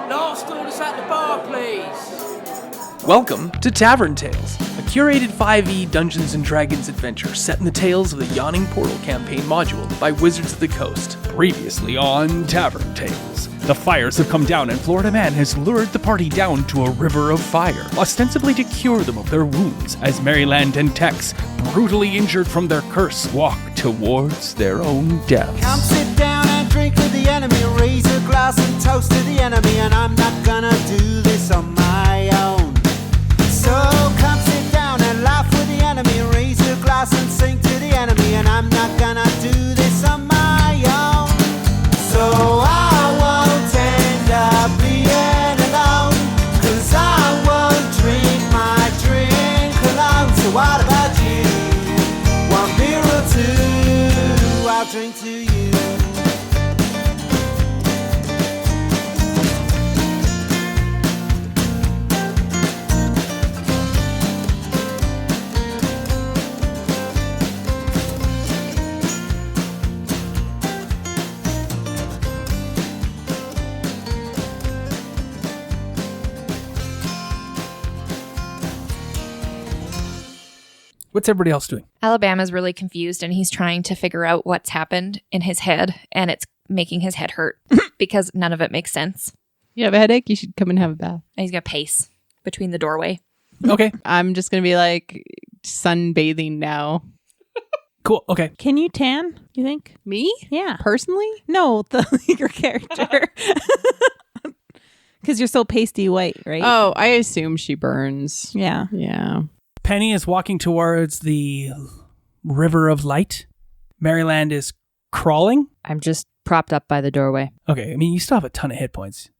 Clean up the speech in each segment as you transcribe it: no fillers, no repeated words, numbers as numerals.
Last orders at the bar, please. Welcome to Tavern Tales, a curated 5e Dungeons & Dragons adventure set in the tales of the Yawning Portal campaign module by Wizards of the Coast. Previously on Tavern Tales. The fires have come down and Florida Mann has lured the party down to a river of fire, ostensibly to cure them of their wounds, as Maryland and Tex, brutally injured from their curse, walk towards their own deaths. Come sit down and drink with the enemy, raise a glass and toast to the enemy, and I'm not gonna do this on my own. So come sit down and laugh with the enemy, raise a glass and sing to the enemy, and I'm not gonna do this on my own. So I won't end up being alone, 'cause I won't drink my drink alone. So what about you? 1 beer or two, I'll drink to you. What's everybody else doing? Alabama's really confused and he's trying to figure out what's happened in his head, and it's making his head hurt because none of it makes sense. You have a headache? You should come and have a bath. And he's going to pace between the doorway. Okay. I'm just going to be like sunbathing now. Cool. Okay. Can you tan, you think? Me? Yeah. Personally? No, your character. Because you're so pasty white, right? Oh, I assume she burns. Yeah. Yeah. Penny is walking towards the river of light. Maryland is crawling. I'm just propped up by the doorway. Okay. I mean, you still have a ton of hit points.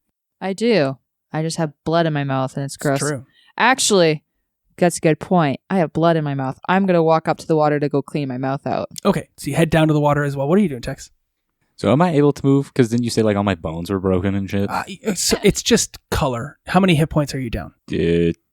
I do. I just have blood in my mouth and it's gross. It's true. Actually, that's a good point. I have blood in my mouth. I'm going to walk up to the water to go clean my mouth out. Okay. So you head down to the water as well. What are you doing, Tex? So am I able to move? Because didn't you say like all my bones were broken and shit? It's just color. How many hit points are you down?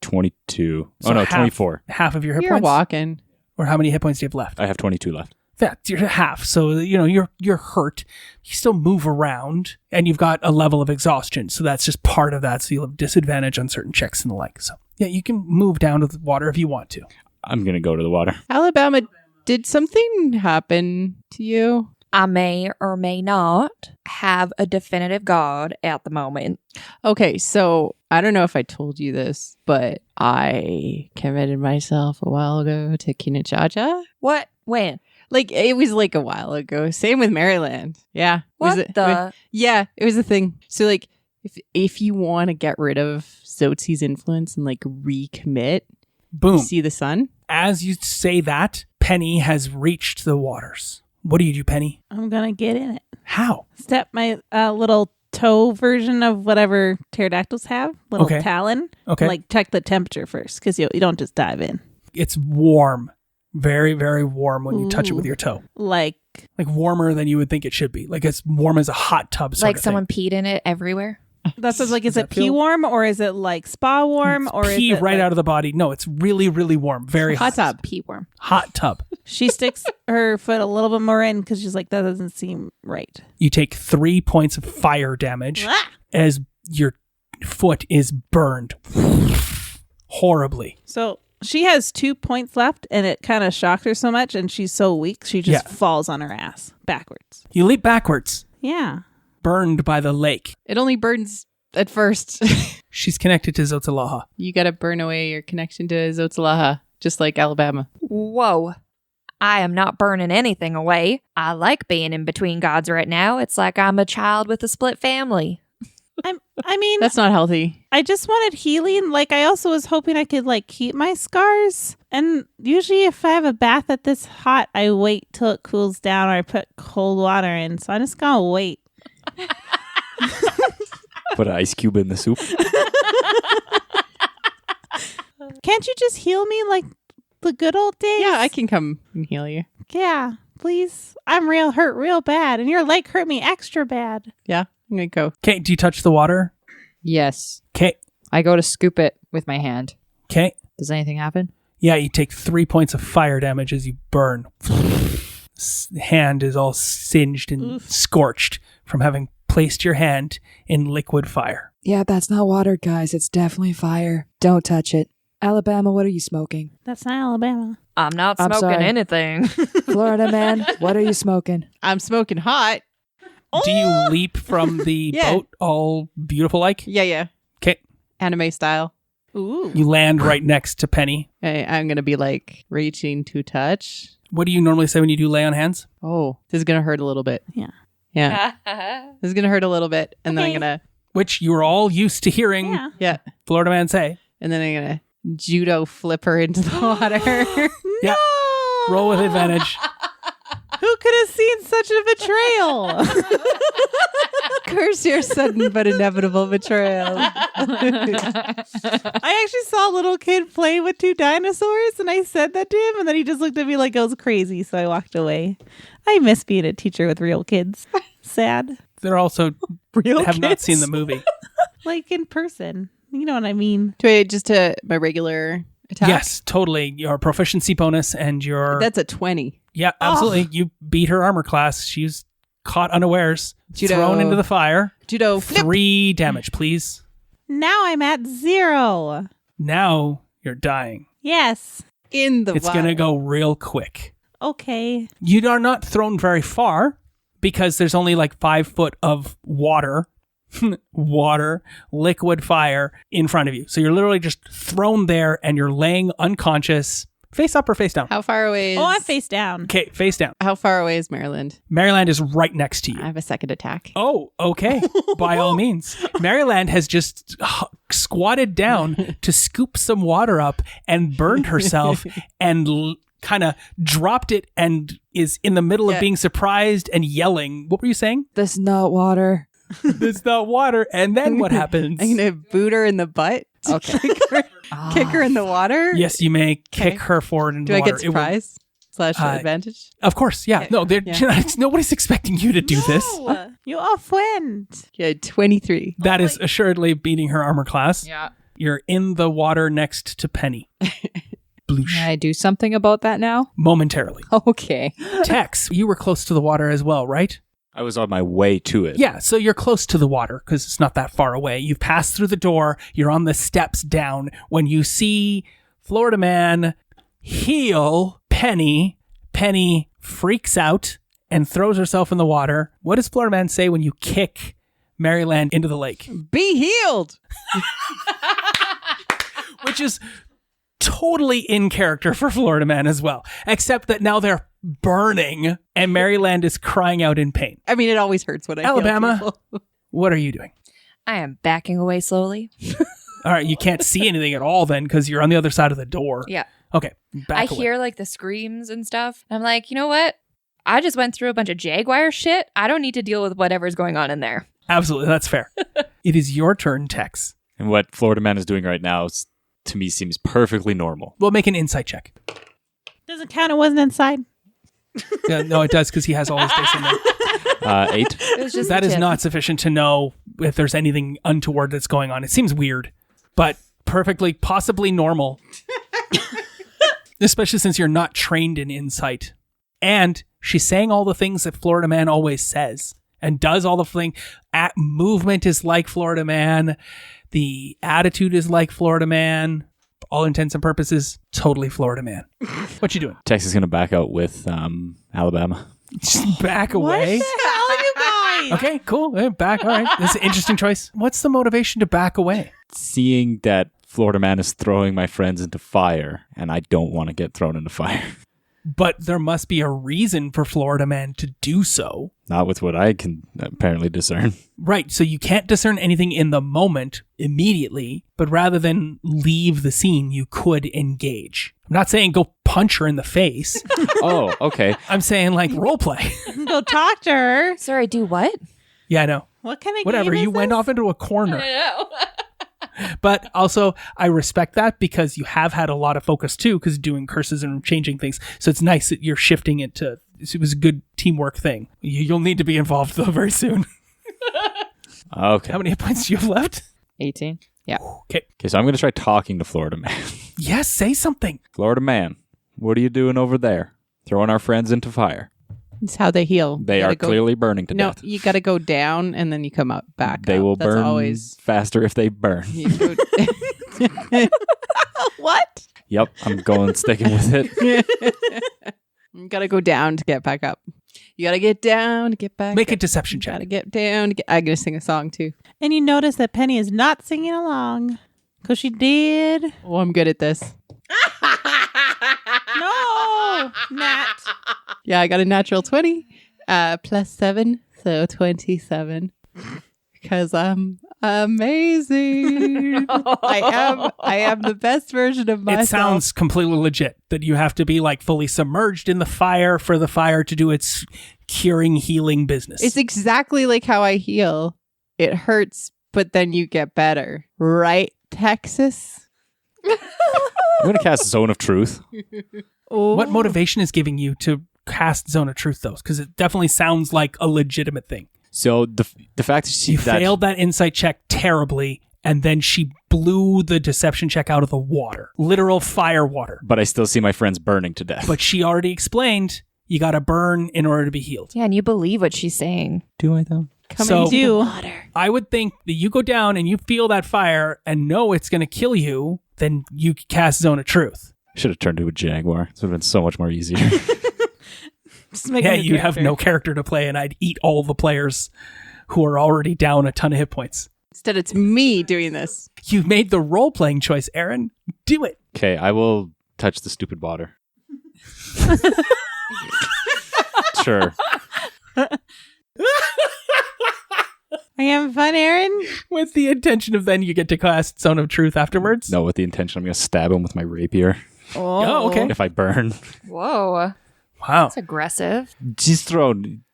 22. So oh no, half- 24. Half of your hit You're points? walking. Or how many hit points do you have left? I have 22 left. That's your half. So, you're hurt. You still move around and you've got a level of exhaustion. So that's just part of that. So you'll have disadvantage on certain checks and the like. So yeah, you can move down to the water if you want to. I'm going to go to the water. Alabama, did something happen to you? I may or may not have a definitive god at the moment. Okay, so I don't know if I told you this, but I committed myself a while ago to Kinachacha. What? When? Like, it was like a while ago. Same with Maryland. Yeah. What it was a thing. So like, if you want to get rid of Zotsi's influence and like recommit, Boom. see the sun. As you say that, Penny has reached the waters. What do you do, Penny? I'm going to get in it. How? Step my little toe version of whatever pterodactyls have. Little Okay. talon. Okay. Like, check the temperature first, because you don't just dive in. It's warm. Very, very warm when you touch it with your toe. Like warmer than you would think it should be. Like as warm as a hot tub sort Like of someone thing. peed in it everywhere? That's just like, is Does it that pee feel- warm or is it like spa warm or Pee is it right out of the body. No, it's really, really warm. Very hot. Hot tub. Pee worm. Hot tub. She sticks her foot a little bit more in because she's like, that doesn't seem right. You take 3 points of fire damage Ah! as your foot is burned horribly. So she has 2 points left and it kind of shocked her so much and she's so weak she just falls on her ass backwards. You leap backwards, Yeah. burned by the lake. It only burns at first. She's connected to Zotalaha. You got to burn away your connection to Zotsalaha, just like Alabama. Whoa. I am not burning anything away. I like being in between gods right now. It's like I'm a child with a split family. I mean, That's not healthy. I just wanted healing. Like, I also was hoping I could, like, keep my scars. And usually if I have a bath that's this hot, I wait till it cools down or I put cold water in. So I'm just going to wait. Put an ice cube in the soup. Can't you just heal me like the good old days? Yeah, I can come and heal you. Yeah, please. I'm hurt real bad. And your leg hurt me extra bad. Yeah, I'm going to go. Okay, do you touch the water? Yes. Okay. I go to scoop it with my hand. Okay. Does anything happen? Yeah, you take 3 points of fire damage as you burn. Hand is all singed and scorched from having placed your hand in liquid fire. Yeah, that's not water, guys. It's definitely fire. Don't touch it. Alabama, what are you smoking? That's not Alabama. I'm not I'm smoking sorry. anything. Florida man, what are you smoking? I'm smoking hot. Do you leap from the Yeah. boat all beautiful like? Yeah. Okay. Anime style. Ooh. You land right next to Penny. I'm going to be like reaching to touch. What do you normally say when you do lay on hands? Oh, this is going to hurt a little bit. Yeah. Yeah. This is going to hurt a little bit. And then I'm Okay. going to, Which you are all used to hearing Yeah. yeah. Florida Man say. And then I'm going to judo flip her into the water. Yeah. Roll with advantage. Who could have seen such a betrayal? Curse your sudden but inevitable betrayal. I actually saw a little kid play with 2 dinosaurs, and I said that to him, and then he just looked at me like I was crazy, so I walked away. I miss being a teacher with real kids. Sad. They're also Real have not kids? seen the movie. Like in person. You know what I mean? Do I just to my regular attack? Yes, totally. Your proficiency bonus and your... That's a 20. Yeah, absolutely. You beat her armor class. She's caught unawares, Judo. thrown into the fire. Judo flip. 3 damage, please. Now I'm at 0. Now you're dying. Yes. In the It's water. going to go real quick. Okay. You are not thrown very far because there's only like 5 foot of water, liquid fire in front of you. So you're literally just thrown there and you're laying unconscious, face up or face down. How far away is... Oh, I'm face down. Okay, face down. How far away is Maryland? Maryland is right next to you. I have a second attack. Oh, okay. By all means. Maryland has just squatted down to scoop some water up and burned herself and kind of dropped it and is in the middle of Yeah. being surprised and yelling. What were you saying? This is not water. It's not water. And then what happens? I'm going to boot her in the butt. Okay. Kick her in the water. Yes, you may kick Okay. her forward into Do I water. get It will- surprise / advantage? Of course, yeah. Okay. No, Yeah. nobody's expecting you to do this. No, you off went. Yeah, 23. That is assuredly beating her armor class. Yeah. You're in the water next to Penny. Bloosh. Can I do something about that now? Momentarily. Okay. Tex, you were close to the water as well, right? I was on my way to it. Yeah, so you're close to the water because it's not that far away. You've passed through the door. You're on the steps down when you see Florida Man heal Penny. Penny freaks out and throws herself in the water. What does Florida Man say when you kick Maryland into the lake? Be healed. Which is totally in character for Florida Man as well, except that now they're burning and Maryland is crying out in pain. I mean, it always hurts when I heal Alabama. people. What are you doing? I am backing away slowly. All right, you can't see anything at all then because you're on the other side of the door. Yeah. Okay, back I away. hear like the screams and stuff. And I'm like, you know what? I just went through a bunch of Jaguar shit. I don't need to deal with whatever's going on in there. Absolutely, that's fair. It is your turn, Tex. And what Florida Man is doing right now, to me, seems perfectly normal. We'll make an insight check. Doesn't count. It wasn't inside. Yeah, no, it does because he has all his dice in there. 8. It was just That a is tip. not sufficient to know if there's anything untoward that's going on. It seems weird, but perfectly, possibly normal. Especially since you're not trained in insight. And she's saying all the things that Florida Man always says and does all the thing. Movement is like Florida Man. The attitude is like Florida Man. All intents and purposes, totally Florida Man. What you doing? Tex is going to back out with Alabama. Just back away? What the hell, you guys? Okay, cool. Yeah, back. All right. That's an interesting choice. What's the motivation to back away? Seeing that Florida Man is throwing my friends into fire, and I don't want to get thrown into fire. But there must be a reason for Florida Man to do so. Not with what I can apparently discern. Right. So you can't discern anything in the moment immediately, but rather than leave the scene, you could engage. I'm not saying go punch her in the face. Oh, okay. I'm saying like role play. Go talk to her. Sorry, do what? Yeah, I know. What kind of Whatever. game is You went this? off into a corner. know. But also, I respect that because you have had a lot of focus too, because doing curses and changing things. So it's nice that you're shifting it to. It was a good teamwork thing. You'll need to be involved though very soon. Okay. How many hit points do you have left? 18. Yeah. Okay. Okay, so I'm going to try talking to Florida Man. Yes, say something. Florida Man, what are you doing over there? Throwing our friends into fire. It's how they heal. They You are gotta go- clearly burning to No, death. you got to go down and then you come up back. They up. will That's burn always. faster if they burn. You go- what? Yep, I'm sticking with it. You got to go down to get back up. You got to get down to get back. Make a up. deception Got to check. get down. I'm gonna sing a song too. And you notice that Penny is not singing along because she did. Oh, I'm good at this. No, Nat. Yeah, I got a natural 20 plus 7, so 27. Because I'm amazing. I am the best version of myself. It sounds completely legit that you have to be like fully submerged in the fire for the fire to do its curing, healing business. It's exactly like how I heal. It hurts, but then you get better. Right, Texas? I'm going to cast Zone of Truth. What motivation is giving you to cast Zone of Truth, though? Because it definitely sounds like a legitimate thing. So the fact that You failed that insight check terribly, and then she blew the deception check out of the water. Literal fire water. but I still see my friends burning to death. But she already explained you got to burn in order to be healed. Yeah, and you believe what she's saying. do I though? So Do. I would think that you go down and you feel that fire and know it's going to kill you, then you cast Zone of Truth. Should have turned to a jaguar. This would have been so much more easier. Just make Yeah, a new you'd have character. no character to play, and I'd eat all the players who are already down a ton of hit points. Instead, it's me doing this. You made the role-playing choice, Aaron. Do it. Okay, I will touch the stupid water. Sure. Are you having fun, Aaron? With the intention of then you get to cast Zone of Truth afterwards. No, with the intention I'm going to stab him with my rapier Oh, okay. if I burn. Whoa. Wow. That's aggressive. Just throw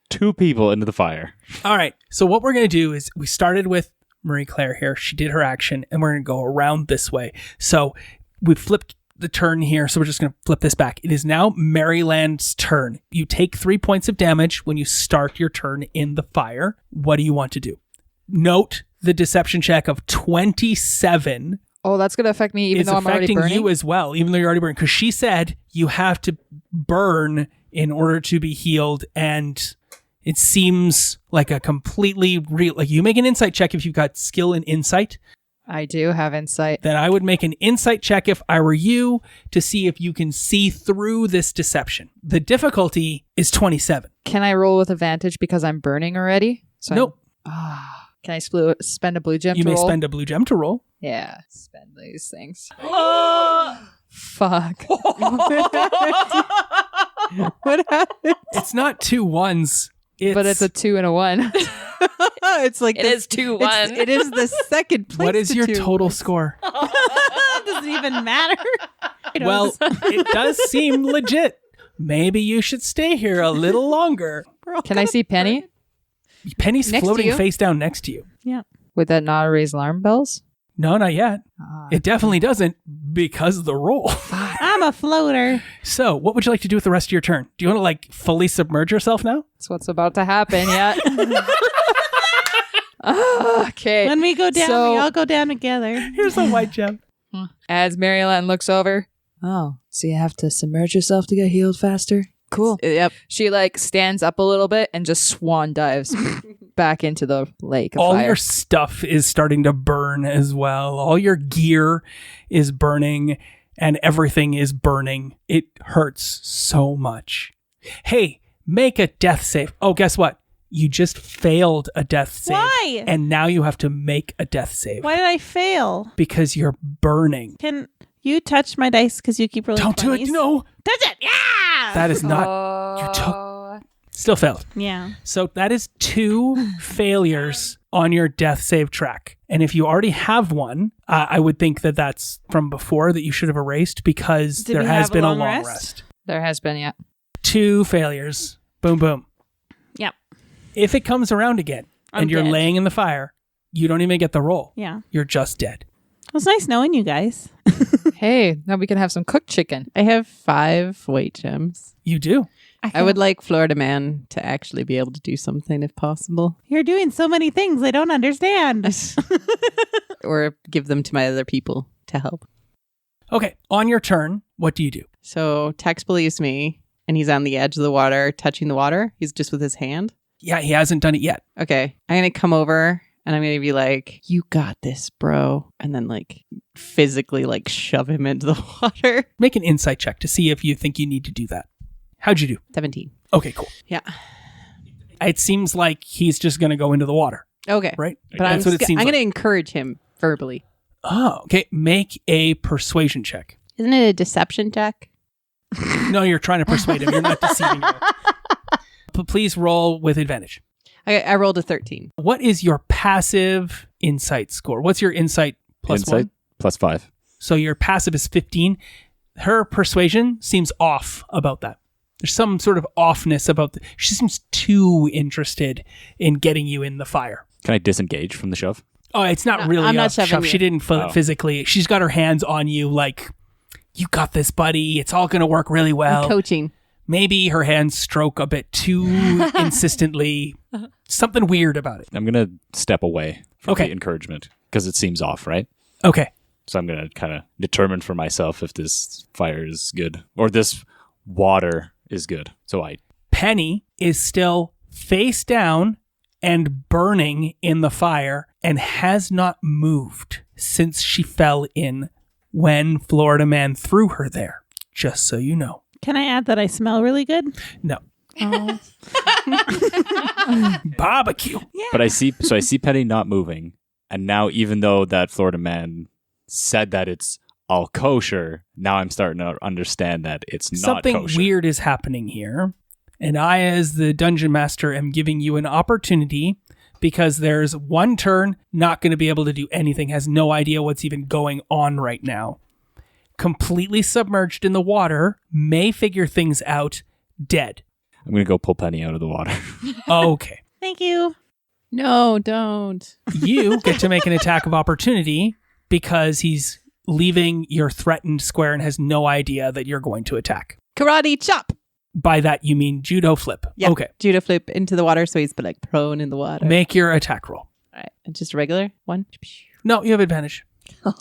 2 people into the fire. All right. So what we're going to do is we started with Marie Claire here. She did her action, and we're going to go around this way. So we flipped the turn here, so we're just going to flip this back. It is now Maryland's turn. You take 3 points of damage when you start your turn in the fire. What do you want to do? Note the deception check of 27 Oh, that's going to affect me even is though I'm already affecting burning? you as well, even though you're already burning. Because she said you have to burn in order to be healed, and it seems like a completely real. Like, you make an insight check if you've got skill in insight. I do have insight. Then I would make an insight check if I were you to see if you can see through this deception. The difficulty is 27. Can I roll with advantage because I'm burning already? So Nope. Can I spend a blue gem You to may roll? spend a blue gem to roll. Yeah, spend these things. Fuck. What happened? It's not 2 1s. But it's a 2 and a 1. It's like It is 2-1. It is the second place. What is to your two. total score? Doesn't even matter. Well, it does seem legit. Maybe you should stay here a little longer. Can I see Penny? Penny's Next to floating you? face down next to you. Would that not raise alarm bells? No, not yet. It definitely doesn't because of the roll. I'm a floater. So, what would you like to do with the rest of your turn? Do you want to like fully submerge yourself now? That's what's about to happen, yeah. Okay. When we go down, So- we all go down together. Here's a white gem. As Maryland looks over. Oh, so you have to submerge yourself to get healed faster? Cool. Yep. She like stands up a little bit and just swan dives back into the lake of All fire. your stuff is starting to burn as well. All your gear is burning and everything is burning. It hurts so much. Hey, make a death save. Oh, guess what? You just failed a death save. Why? And now you have to make a death save. Why did I fail? Because you're burning. Can you touch my dice because you keep rolling Don't do it. 20s? No. Touch it. Yeah. That is not. You took. Still failed. Yeah. So that is 2 failures on your death save track. And if you already have one, I would think that that's from before that you should have erased because Did there we has have a been a long long rest? rest. There has been, yeah. 2 failures. Boom, boom. Yep. If it comes around again I'm and you're dead. laying in the fire, you don't even get the roll. Yeah. You're just dead. It was nice knowing you guys. Hey, now we can have some cooked chicken. I have 5 white gems. You do. I would like Florida Man to actually be able to do something if possible, You're doing so many things I don't understand. or give them to my other people to help. Okay. On your turn, what do you do? So Tex believes me, and he's on the edge of the water, touching the water. He's just with his hand. Yeah, he hasn't done it yet. Okay. I'm going to come over and I'm going to be like, you got this, bro. And then like physically like shove him into the water. Make an insight check to see if you think you need to do that. How'd you do? 17. Okay, cool. Yeah. It seems like he's just going to go into the water, Okay. right? But That's what it seems I'm like. going to encourage him verbally. Oh, okay. Make a persuasion check. Isn't it a deception check? No, you're trying to persuade him. You're not deceiving him. Please roll with advantage. I rolled a 13. What is your passive insight score? What's your insight plus Insight 1? plus 5. So your passive is 15. Her persuasion seems off about that. There's some sort of offness about she seems too interested in getting you in the fire. Can I disengage from the shove? Oh, it's not really I'm a not shoving shove. you. She didn't Oh. physically. She's got her hands on you like, you got this, buddy. It's all going to work really well. I'm coaching. Maybe her hands stroke a bit too insistently. Something weird about it. I'm going to step away from Okay. the encouragement because it seems off, right? Okay. So I'm going to kind of determine for myself if this fire is good or this water is good. So Penny is still face down and burning in the fire and has not moved since she fell in when Florida Mann threw her there. Just so you know. Can I add that I smell really good? No. Oh. Barbecue. But I see Penny not moving. And now even though that Florida Man said that it's all kosher, now I'm starting to understand that it's not Something kosher. weird is happening here. And I, as the dungeon master, am giving you an opportunity because there's one turn not going to be able to do anything, has no idea what's even going on right now. Completely submerged in the water, may figure things out, dead. I'm going to go pull Penny out of the water. Okay. Thank you. No, don't. You get to make an attack of opportunity because he's leaving your threatened square and has no idea that you're going to attack. Karate chop. By that, you mean judo flip. Yeah. Okay. Judo flip into the water, so he's like prone in the water. Make your attack roll. All right. And just a regular one. No, you have advantage. Dang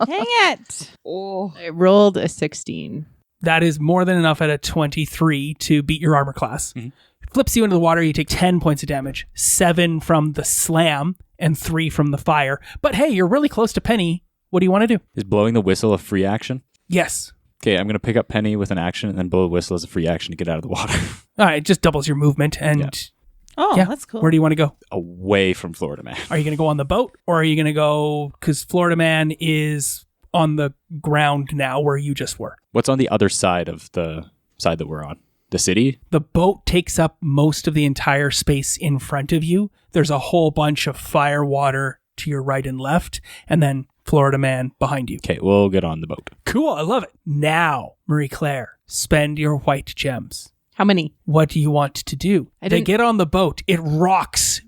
it. I rolled a 16. That is more than enough at a 23 to beat your armor class. Flips you into the water, you take 10 points of damage, 7 from the slam and 3 from the fire. But hey, you're really close to Penny. What do you want to do? Is blowing the whistle a free action? Yes. Okay, I'm going to pick up Penny with an action and then blow the whistle as a free action to get out of the water. All right, it just doubles your movement. And Yeah. Oh, yeah, that's cool. where do you want to go? Away from Florida Man. Are you going to go on the boat or are you going to go, because Florida Man is on the ground now where you just were. What's on the other side of the side that we're on? The city? The boat takes up most of the entire space in front of you. There's a whole bunch of fire water to your right and left, and then Florida Man behind you. Okay, we'll get on the boat. Cool, I love it. Now, Marie Claire, spend your white gems. How many? What do you want to do? I They didn't- get on the boat. It rocks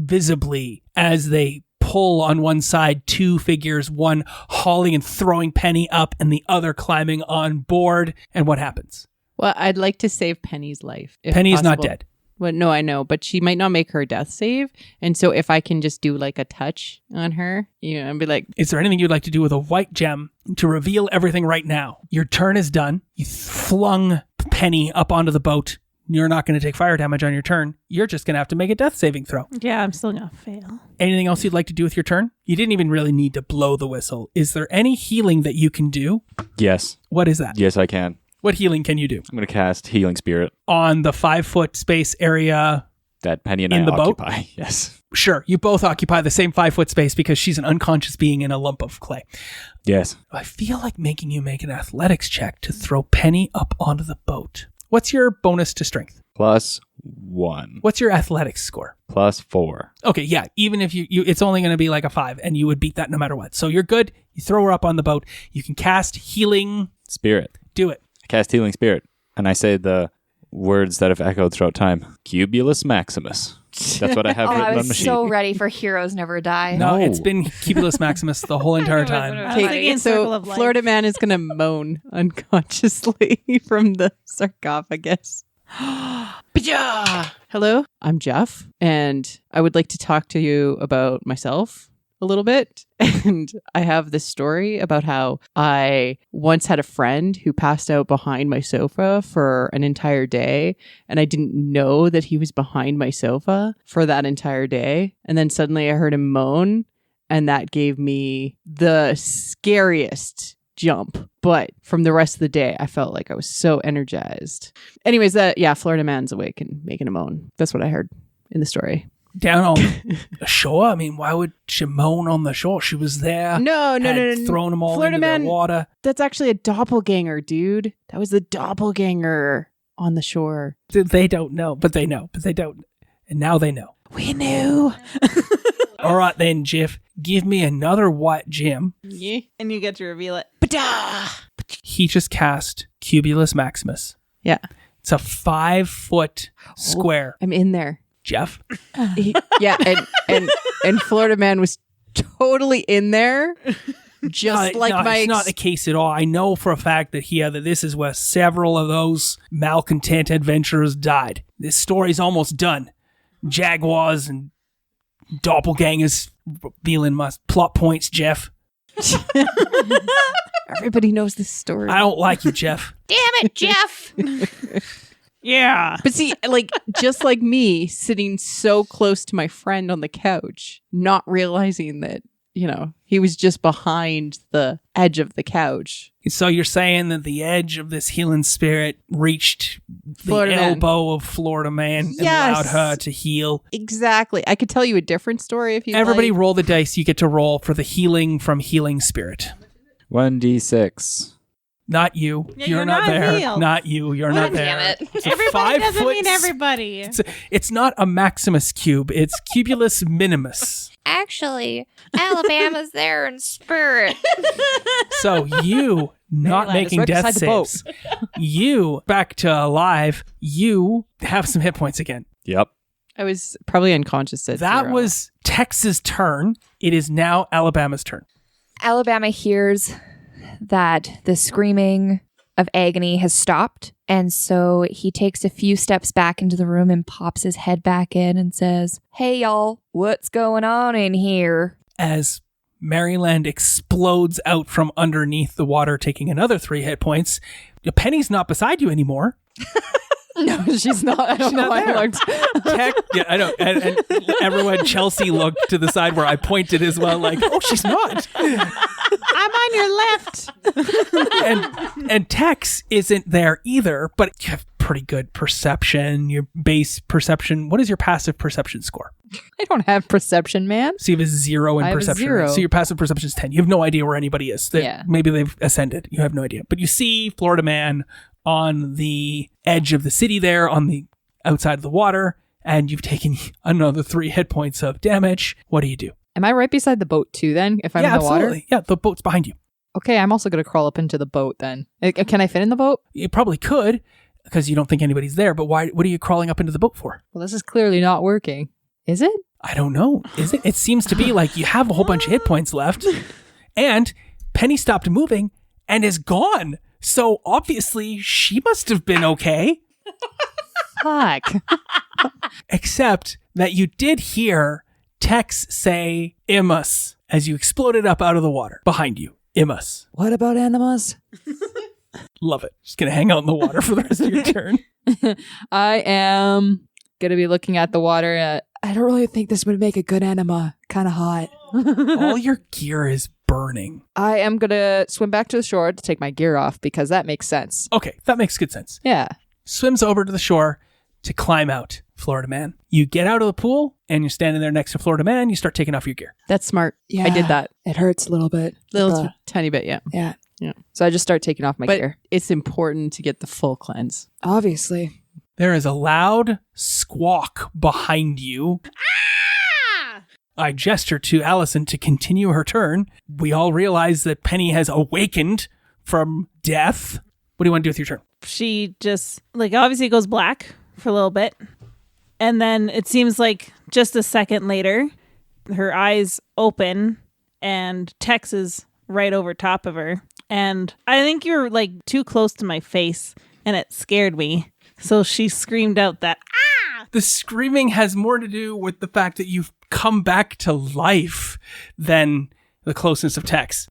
visibly as they pull on one side, two figures, one hauling and throwing Penny up and the other climbing on board. And what happens? Well, I'd like to save Penny's life. if Penny's not possible. dead. Well, no, I know, but she might not make her death save. And so if I can just do like a touch on her, and be like, Is there anything you'd like to do with a white gem to reveal everything right now? Your turn is done. You flung Penny up onto the boat. You're not going to take fire damage on your turn. You're just going to have to make a death saving throw. Yeah, I'm still gonna fail. Anything else you'd like to do with your turn? You didn't even really need to blow the whistle. Is there any healing that you can do? Yes. What is that? Yes, I can. What healing can you do? I'm going to cast Healing Spirit On the 5-foot space area? that Penny and In I the boat? occupy. Yes. Sure, you both occupy the same 5-foot space because she's an unconscious being in a lump of clay. Yes. I feel like making you make an athletics check to throw Penny up onto the boat. What's your bonus to strength? +1. What's your athletics score? +4. Okay, yeah, even if you it's only going to be like a 5 and you would beat that no matter what. So you're good. You throw her up on the boat. You can cast healing. Spirit. Do it. I cast Healing Spirit. And I say the words that have echoed throughout time. Cubulus Maximus. That's what I have Oh, written I on was the sheet. so ready for Heroes Never Die. No, No. it's been Cubulus Maximus the whole entire time. I was thinking Circle of Life. Florida Man is going to moan unconsciously from the sarcophagus. Hello, I'm Jeff, and I would like to talk to you about myself a little bit. And I have this story about how I once had a friend who passed out behind my sofa for an entire day. And I didn't know that he was behind my sofa for that entire day. And then suddenly I heard him moan. And that gave me the scariest jump. But from the rest of the day, I felt like I was so energized. Anyways, Florida Mann's awake and making a moan. That's what I heard in the story. Down on the shore? I mean, why would she moan on the shore? She was there. No. Thrown them all Florida into Man, the water. That's actually a doppelganger, dude. That was the doppelganger on the shore. They don't know, but they know. But they don't. And now they know. We knew. All right then, Jeff. Give me another white gem. Yeah. And you get to reveal it. He just cast Cubulus Maximus. Yeah. It's a 5-foot square. I'm in there. Jeff? And Florida Man was totally in there. Just it's not the case at all. I know for a fact that this is where several of those malcontent adventurers died. This story's almost done. Jaguars and doppelgangers revealing my plot points, Jeff. Everybody knows this story. I don't like you, Jeff. Damn it, Jeff. Yeah. But see, just like me sitting so close to my friend on the couch, not realizing that, he was just behind the edge of the couch. So you're saying that the edge of this healing spirit reached the elbow of Florida Man and allowed her to heal? Exactly. I could tell you a different story if you Everybody like. roll the dice. You get to roll for the healing from healing spirit. 1d6. Not you. Yeah, you're not there. healed. Not you. You're not there. Damn it. It's a Everybody doesn't 5-foot mean everybody. It's not a Maximus cube. It's Cubulus Minimus. Actually, Alabama's there in spirit. So you not Maryland is making right death beside the boat. saves. You back to alive. You have some hit points again. Yep. I was probably unconscious at That 0. was Tex's turn. It is now Alabama's turn. Alabama hears that the screaming of agony has stopped. And so he takes a few steps back into the room and pops his head back in and says, "Hey, y'all, what's going on in here?" As Maryland explodes out from underneath the water, taking another 3 hit points. Penny's not beside you anymore. No, she's not. I don't know why I looked. Yeah, I know. And everyone, Chelsea looked to the side where I pointed as well, like, oh, she's not. I'm on your left. And Tex isn't there either, but you have pretty good perception, your base perception. What is your passive perception score? I don't have perception, man. So you have a 0 in I have a perception. 0. So your passive perception is 10. You have no idea where anybody is. Yeah. Maybe they've ascended. You have no idea. But you see Florida Man on the edge of the city there, on the outside of the water, and you've taken another 3 hit points of damage. What do you do? Am I right beside the boat too then, if I'm in the absolutely. water? Yeah, the boat's behind you. Okay, I'm also going to crawl up into the boat then. Can I fit in the boat? You probably could, because you don't think anybody's there, but why? What are you crawling up into the boat for? Well, this is clearly not working. Is it? I don't know. Is it? It seems to be like you have a whole bunch of hit points left, and Penny stopped moving and is gone. So obviously she must have been okay. Fuck. Except that you did hear Tex say "Imus" as you exploded up out of the water behind you. Imus. What about animas? Love it. Just gonna hang out in the water for the rest of your turn. I am going to be looking at the water. I don't really think this would make a good anima. Kind of hot. All your gear is burning. I am going to swim back to the shore to take my gear off because that makes sense. Okay, that makes good sense. Yeah. Swims over to the shore to climb out, Florida Man. You get out of the pool and you're standing there next to Florida Man. You start taking off your gear. That's smart. Yeah. I did that. It hurts a little bit. Tiny bit, yeah. Yeah. Yeah. So I just start taking off my But gear. it's important to get the full cleanse. Obviously. There is a loud squawk behind you. I gesture to Allison to continue her turn. We all realize that Penny has awakened from death. What do you want to do with your turn? She just, obviously goes black for a little bit. And then it seems like just a second later, her eyes open and Tex is right over top of her. And I think you're too close to my face and it scared me. So she screamed out that, "Ah!" The screaming has more to do with the fact that you've come back to life than the closeness of Tex.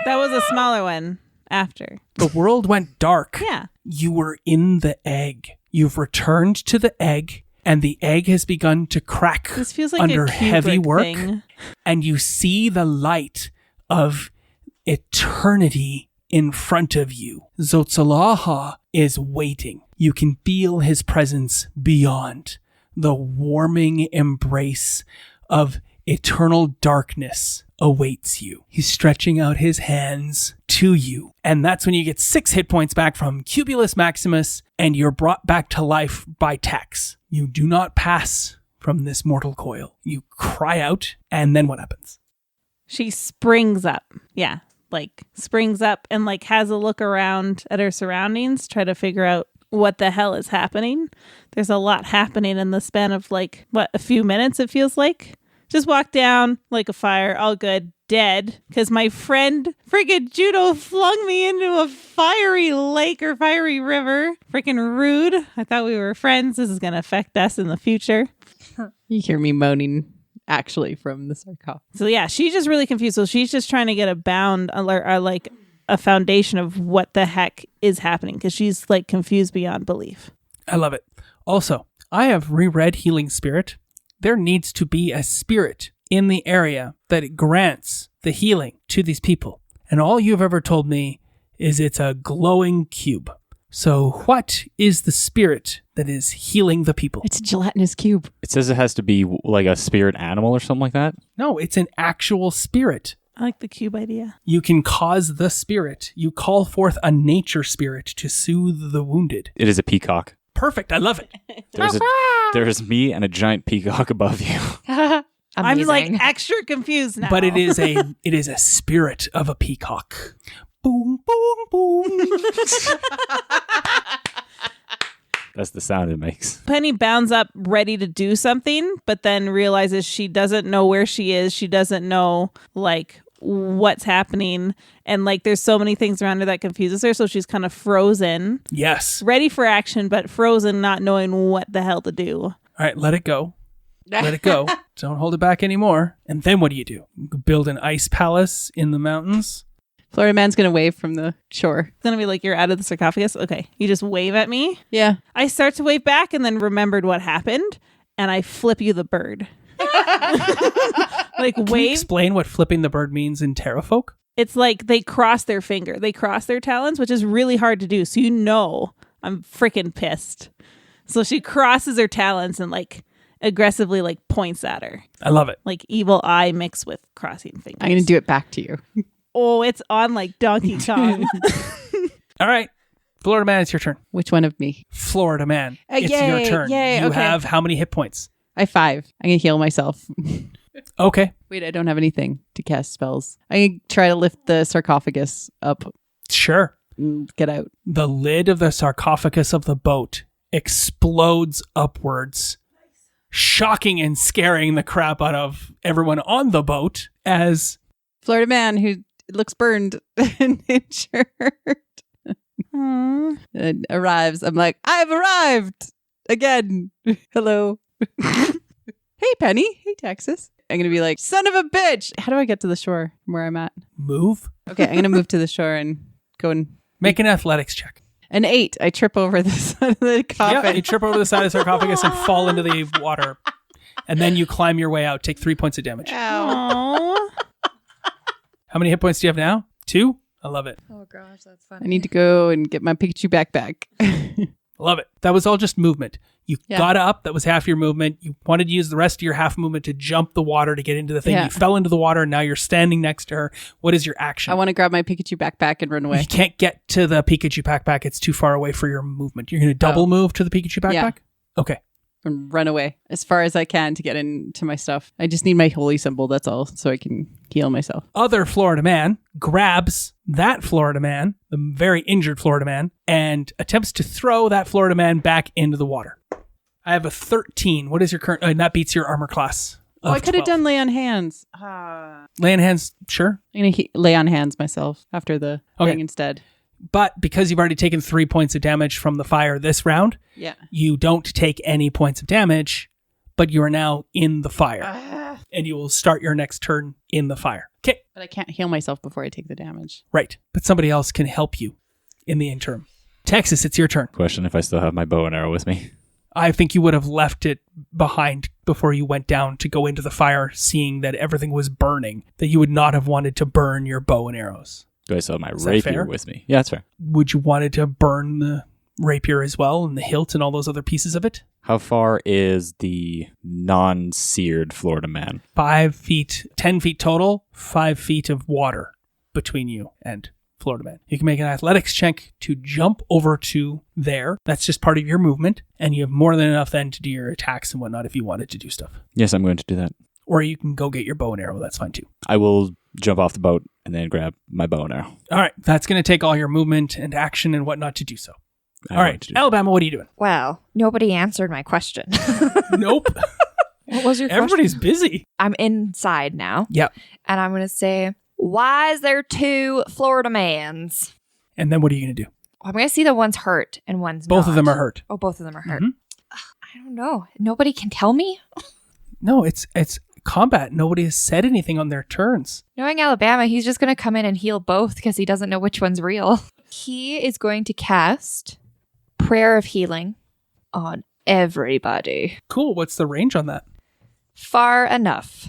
That was a smaller one after. The world went dark. Yeah. You were in the egg. You've returned to the egg, and the egg has begun to crack This feels like under a heavy Kubrick work. thing. And you see the light of eternity in front of you. Zotsalaha is waiting. You can feel his presence beyond. The warming embrace of eternal darkness awaits you. He's stretching out his hands to you. And that's when you get 6 hit points back from Cubulus Maximus, and you're brought back to life by Tex. You do not pass from this mortal coil. You cry out, and then what happens? She springs up. Yeah. Like springs up and like has a look around at her surroundings, try to figure out what the hell is happening. There's a lot happening in the span of like, a few minutes it feels like. Just walked down like a fire, all good, dead, because my friend friggin' Judo flung me into a fiery lake or fiery river. Freaking rude. I thought we were friends. This is going to affect us in the future. You hear me moaning actually from the sarcophagus. So yeah, she's just really confused. So she's just trying to get a bound or like a foundation of what the heck is happening because she's like confused beyond belief. I love it. Also, I have reread Healing Spirit. There needs to be a spirit in the area that grants the healing to these people. And all you've ever told me is it's a glowing cube. So what is the spirit that is healing the people? It's a gelatinous cube. It says it has to be like a spirit animal or something like that. No, it's an actual spirit. I like the cube idea. You can cause the spirit. You call forth a nature spirit to soothe the wounded. It is a peacock. Perfect. I love it. There's me and a giant peacock above you. I'm like extra confused now. But it is a spirit of a peacock. Boom, boom, boom. That's the sound it makes. Penny bounds up ready to do something, but then realizes she doesn't know where she is. She doesn't know like what's happening. And like there's so many things around her that confuses her. So she's kind of frozen. Yes. Ready for action, but frozen, not knowing what the hell to do. All right, let it go. Let it go. Don't hold it back anymore. And then what do? You build an ice palace in the mountains? Florida Man's going to wave from the shore. It's going to be like, you're out of the sarcophagus? Okay. You just wave at me? Yeah. I start to wave back and then remembered what happened. And I flip you the bird. Like Can you wave. explain what flipping the bird means in Terrafolk? It's like they cross their finger. They cross their talons, which is really hard to do. So you know I'm freaking pissed. So she crosses her talons and like aggressively like points at her. I love it. Like evil eye mixed with crossing fingers. I'm going to do it back to you. Oh, it's on like Donkey Kong. All right. Florida Man, it's your turn. Which one of me? Florida Man, it's yay, your turn. yay, You okay. have how many hit points? I have 5. I'm going to heal myself. Okay. Wait, I don't have anything to cast spells. I'm going to try to lift the sarcophagus up Sure. and get out. The lid of the sarcophagus of the boat explodes upwards, shocking and scaring the crap out of everyone on the boat as Florida Man, who looks burned and injured, arrives. I'm like, I've arrived again. Hello. Hey, Penny. Hey, Texas. I'm going to be like, son of a bitch. How do I get to the shore from where I'm at? move. Okay, I'm going to move to the shore and go and... Make an athletics check. An 8. I trip over the side of the coffin. Yeah, you trip over the side of the sarcophagus and fall into the water. And then you climb your way out. Take 3 points of damage. Aww. How many hit points do you have now? 2? I love it. Oh gosh, that's funny. I need to go and get my Pikachu backpack. Love it. That was all just movement. You Yeah. got up. That was half your movement. You wanted to use the rest of your half movement to jump the water to get into the thing. Yeah. You fell into the water and now you're standing next to her. What is your action? I want to grab my Pikachu backpack and run away. You can't get to the Pikachu backpack. It's too far away for your movement. You're going to double move to the Pikachu backpack? Yeah. Okay. And run away as far as I can to get into my stuff. I just need my holy symbol, that's all, so I can heal myself. Other Florida Man grabs that Florida Man, the very injured Florida Man, and attempts to throw that Florida Man back into the water. I have a 13. What is your current... and that beats your armor class. Oh, I could have 12. done lay on hands. Lay on hands, sure. I'm going to lay on hands myself after the Okay. thing instead. But because you've already taken 3 points of damage from the fire this round, Yeah. you don't take any points of damage, but you are now in the fire. And you will start your next turn in the fire. Okay. But I can't heal myself before I take the damage. Right. But somebody else can help you in the interim. Texas, it's your turn. Question if I still have my bow and arrow with me. I think you would have left it behind before you went down to go into the fire, seeing that everything was burning, that you would not have wanted to burn your bow and arrows. Do I still have my Is that rapier fair? with me? Yeah, that's fair. Would you wanted to burn the rapier as well, and the hilt and all those other pieces of it? How far is the non-seared Florida Man? 5 feet, 10 feet total, 5 feet of water between you and Florida Man. You can make an athletics check to jump over to there. That's just part of your movement, and you have more than enough then to do your attacks and whatnot if you wanted to do stuff. Yes, I'm going to do that. Or you can go get your bow and arrow. That's fine too. I will jump off the boat and then grab my bow and arrow. All right. That's going to take all your movement and action and whatnot to do so. I'm All going right. to do that. Alabama, what are you doing? Well, nobody answered my question. Nope. What was your Everybody's busy. I'm inside now. Yep. And I'm going to say, why is there 2 Florida Mans? And then what are you going to do? I'm going to see the one's hurt and one's Both not. of them are hurt. Oh, both of them are hurt. Mhm. I don't know. Nobody can tell me? No, it's combat. Nobody has said anything on their turns. Knowing Alabama, he's just going to come in and heal both because he doesn't know which one's real. He is going to cast Prayer of Healing on everybody. Cool. What's the range on that? Far enough.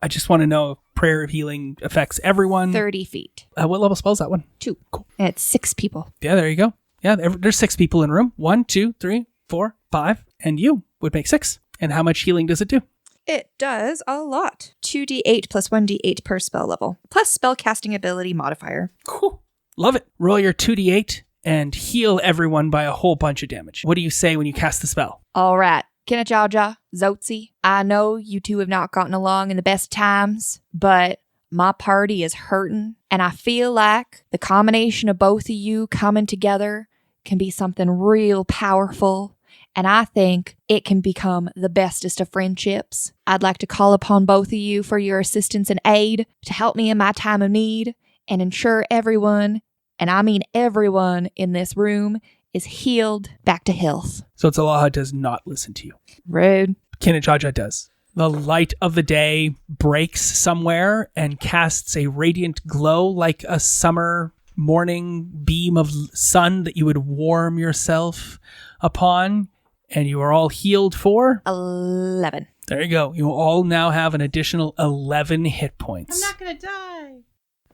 I just want to know if Prayer of Healing affects everyone. 30 feet. What level spell is that one? 2. Cool. And it's 6 people. Yeah, there you go. Yeah, there's 6 people in the room. 1, 2, 3, 4, 5, and you would make 6. And how much healing does it do? It does a lot. 2d8 plus 1d8 per spell level, plus spell casting ability modifier. Cool. Love it. Roll your 2d8 and heal everyone by a whole bunch of damage. What do you say when you cast the spell? All right. Kinajaja, Zotzi, I know you two have not gotten along in the best times, but my party is hurting, and I feel like the combination of both of you coming together can be something real powerful, and I think it can become the bestest of friendships. I'd like to call upon both of you for your assistance and aid to help me in my time of need and ensure everyone, and I mean everyone in this room, is healed back to health. So Tzalaha does not listen to you. Rude. Kinajaja does. The light of the day breaks somewhere and casts a radiant glow like a summer morning beam of sun that you would warm yourself upon, and you are all healed for 11. There you go. You all now have an additional 11 hit points. I'm not going to die.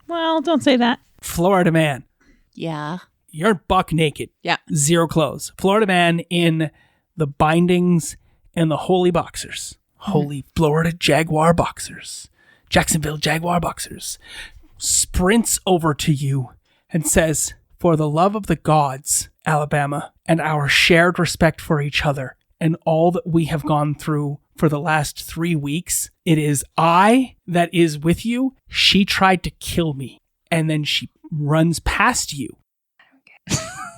Well, don't say that. Florida Man, Yeah. you're buck naked. Yeah. 0 clothes. Florida Man in the bindings and the holy boxers. Holy Florida Jaguar boxers. Jacksonville Jaguar boxers. Sprints over to you and says, for the love of the gods, Alabama, and our shared respect for each other and all that we have gone through for the last 3 weeks, it is I that is with you. She tried to kill me, and then she runs past you.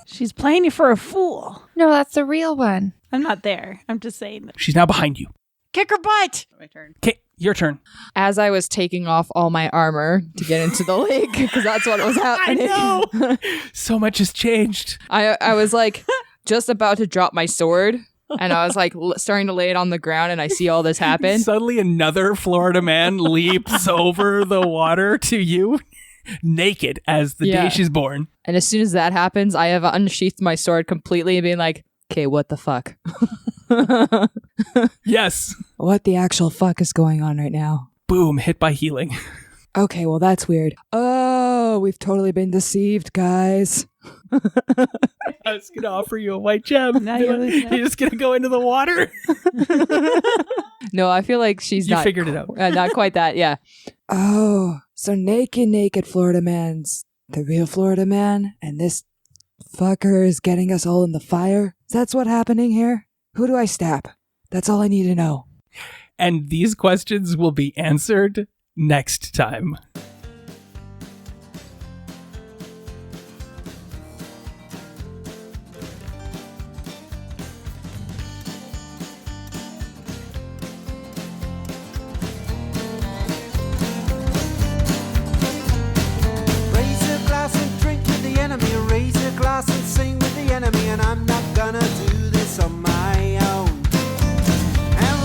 She's playing you for a fool. No, that's the real one. I'm not there. I'm just saying that. She's now behind you. Kick her butt. My turn. Okay, your turn. As I was taking off all my armor to get into the lake, because that's what was happening. I know. So much has changed. I was like just about to drop my sword, and I was like starting to lay it on the ground, and I see all this happen. Suddenly another Florida Man leaps over the water to you, naked as the day she's born. And as soon as that happens, I have unsheathed my sword completely and being like, okay, what the fuck? Yes. What the actual fuck is going on right now? Boom, hit by healing. Okay, well, that's weird. Oh, we've totally been deceived, guys. I was going to offer you a white gem. Now you're losing You're just going to go into the water? No, I feel like she's You not. figured it out. Not quite that, yeah. Oh, so naked Florida Man's the real Florida Man, and this fucker is getting us all in the fire? That's what's happening here? Who do I stab? That's all I need to know. And these questions will be answered next time. Raise a glass and drink with the enemy. Raise a glass and sing with the enemy. And I'm not gonna do this on my own. And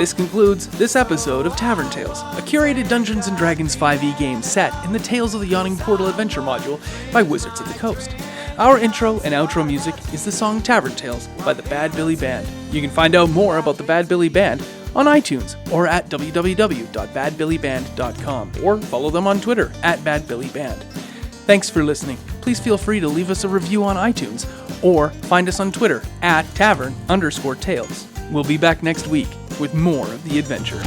This concludes this episode of Tavern Tales, a curated Dungeons & Dragons 5e game set in the Tales of the Yawning Portal adventure module by Wizards of the Coast. Our intro and outro music is the song Tavern Tales by the Bad Billy Band. You can find out more about the Bad Billy Band on iTunes or at www.badbillyband.com or follow them on Twitter at badbillyband. Thanks for listening. Please feel free to leave us a review on iTunes or find us on Twitter at tavern_tales. We'll be back next week with more of the adventure.